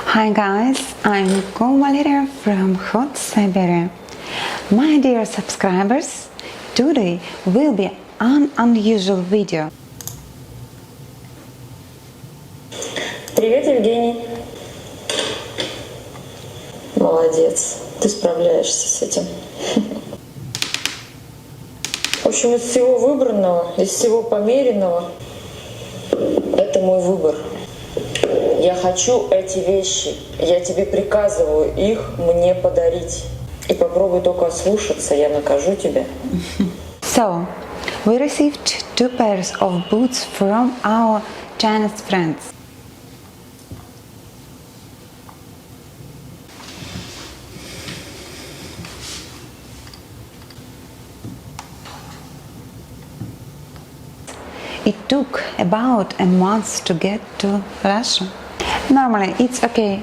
Hi guys, I'm Valeria from Hot Siberia. My dear subscribers, today will be an unusual video. Привет, Евгений. Молодец, ты справляешься с этим. В общем, из всего выбранного, из всего померенного, это мой выбор. Я хочу эти вещи, я тебе приказываю их мне подарить. И попробуй только ослушаться, я накажу тебя. So, we received 2 pairs of boots from our Chinese friends. It took about a month to get to Russia. Normally it's okay,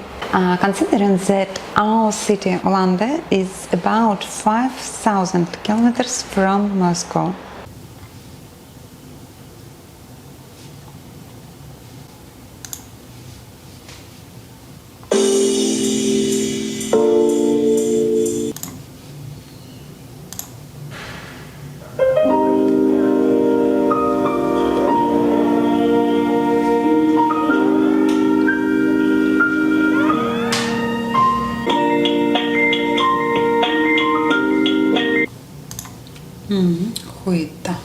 considering that our city London is about 5,000 kilometers from Moscow. Хуета.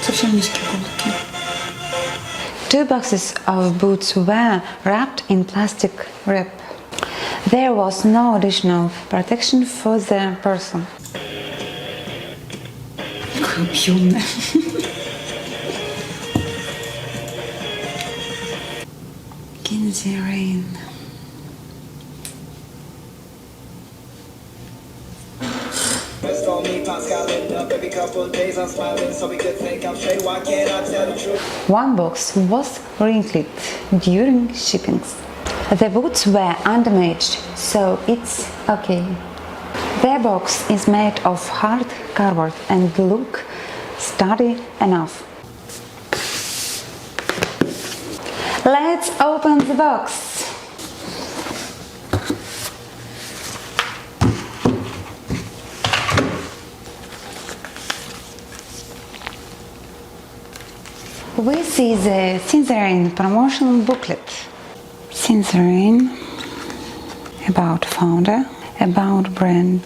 Совсем низкие каблуки. 2 boxes of boots were wrapped in plastic wrap. There was no additional protection for the person. Объемная. Xinzi Rain. One box was wrinkled during shippings. The boots were undamaged, so it's okay. The box is made of hard cardboard and look sturdy enough. Let's open the box. We see the XinziRain promotional booklet. XinziRain, about founder, about brand,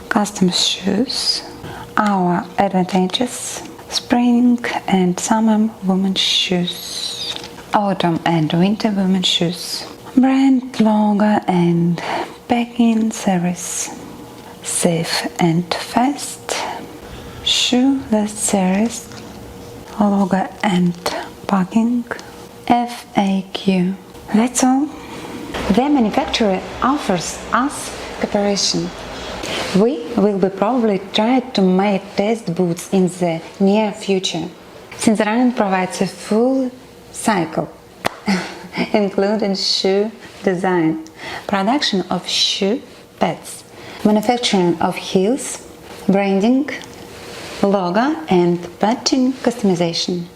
custom shoes, our advantages, spring and summer women's shoes, autumn and winter women's shoes, brand logo and packing service, safe and fast, shoeless service, logo and packing, FAQ. That's all. The manufacturer offers us cooperation. We will be probably try to make test boots in the near future. XinziRain provides a full cycle, including shoe design, production of shoe pads, manufacturing of heels, branding, logo and patching customization.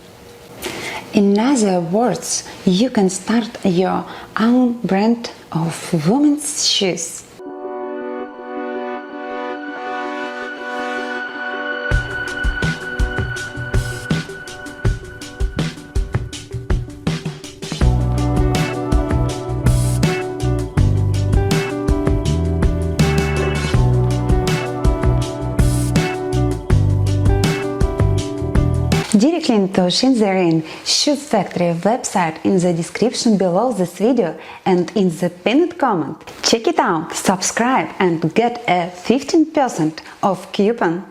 In other words, you can start your own brand of women's shoes. Direct link to XinziRain shoe factory website in the description below this video and in the pinned comment. Check it out, subscribe and get a 15% off coupon.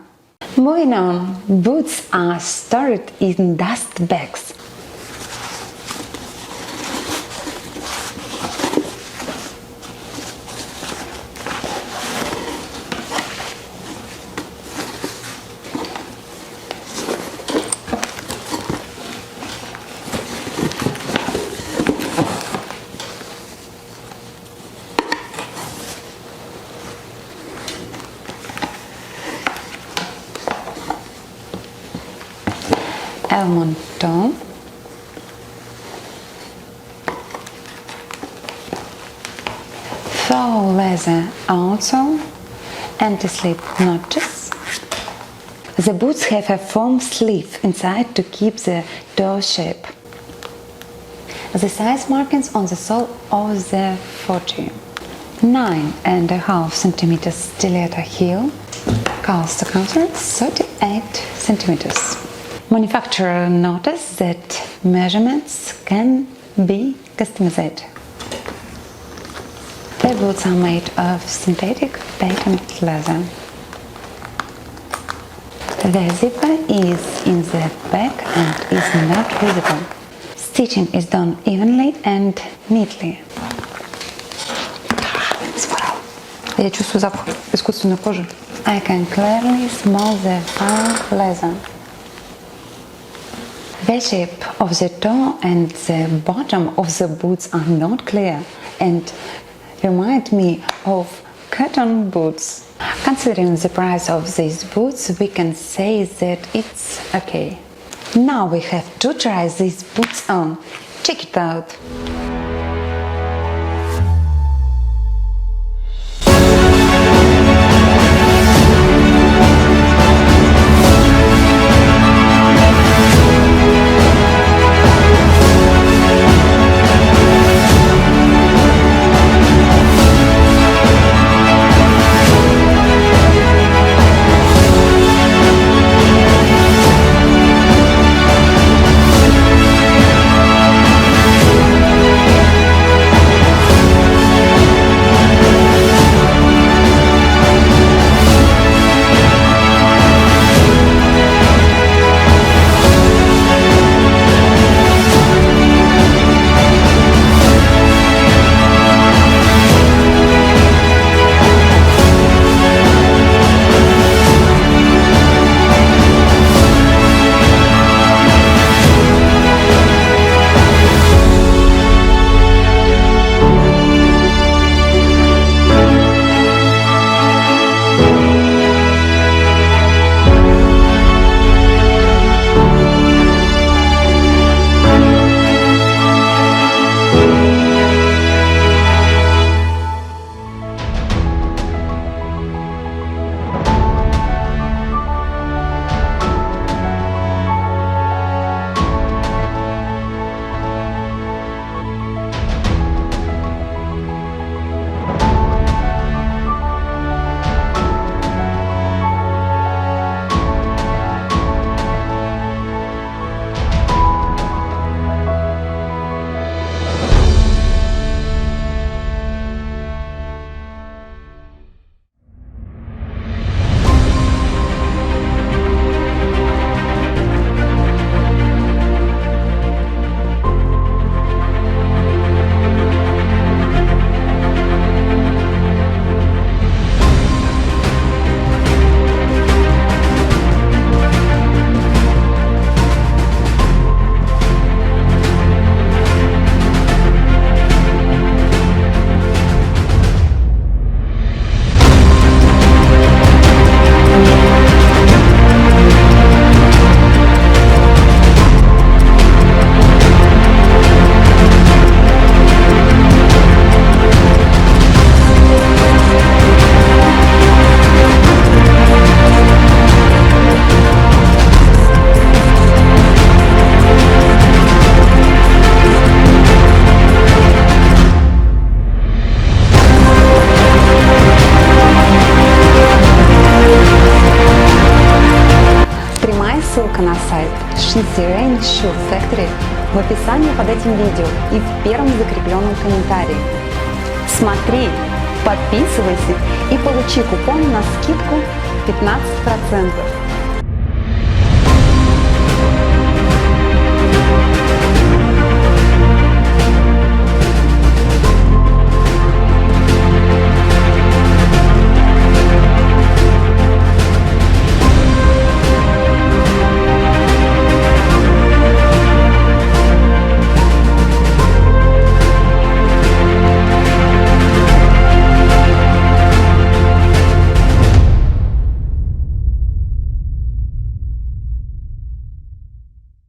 Moving on, boots are stored in dust bags. salmon tone, faux leather outsole, anti-slip notches. The boots have a foam sleeve inside to keep the toe shape. The size markings on the sole of the 49.5 cm stiletto heel, calf circumference 38 cm. Manufacturer noticed that measurements can be customized. The boots are made of synthetic patent leather. The zipper is in the back and is not visible. Stitching is done evenly and neatly. Я чувствую запах искусственной кожи. I can clearly smell the foul leather. The shape of the toe and the bottom of the boots are not clear and remind me of cotton boots. Considering the price of these boots, we can say that it's okay. Now we have to try these boots on. Check it out! Ссылка на сайт XinziRain Shoe Factory в описании под этим видео и в первом закрепленном комментарии. Смотри, подписывайся и получи купон на скидку 15%.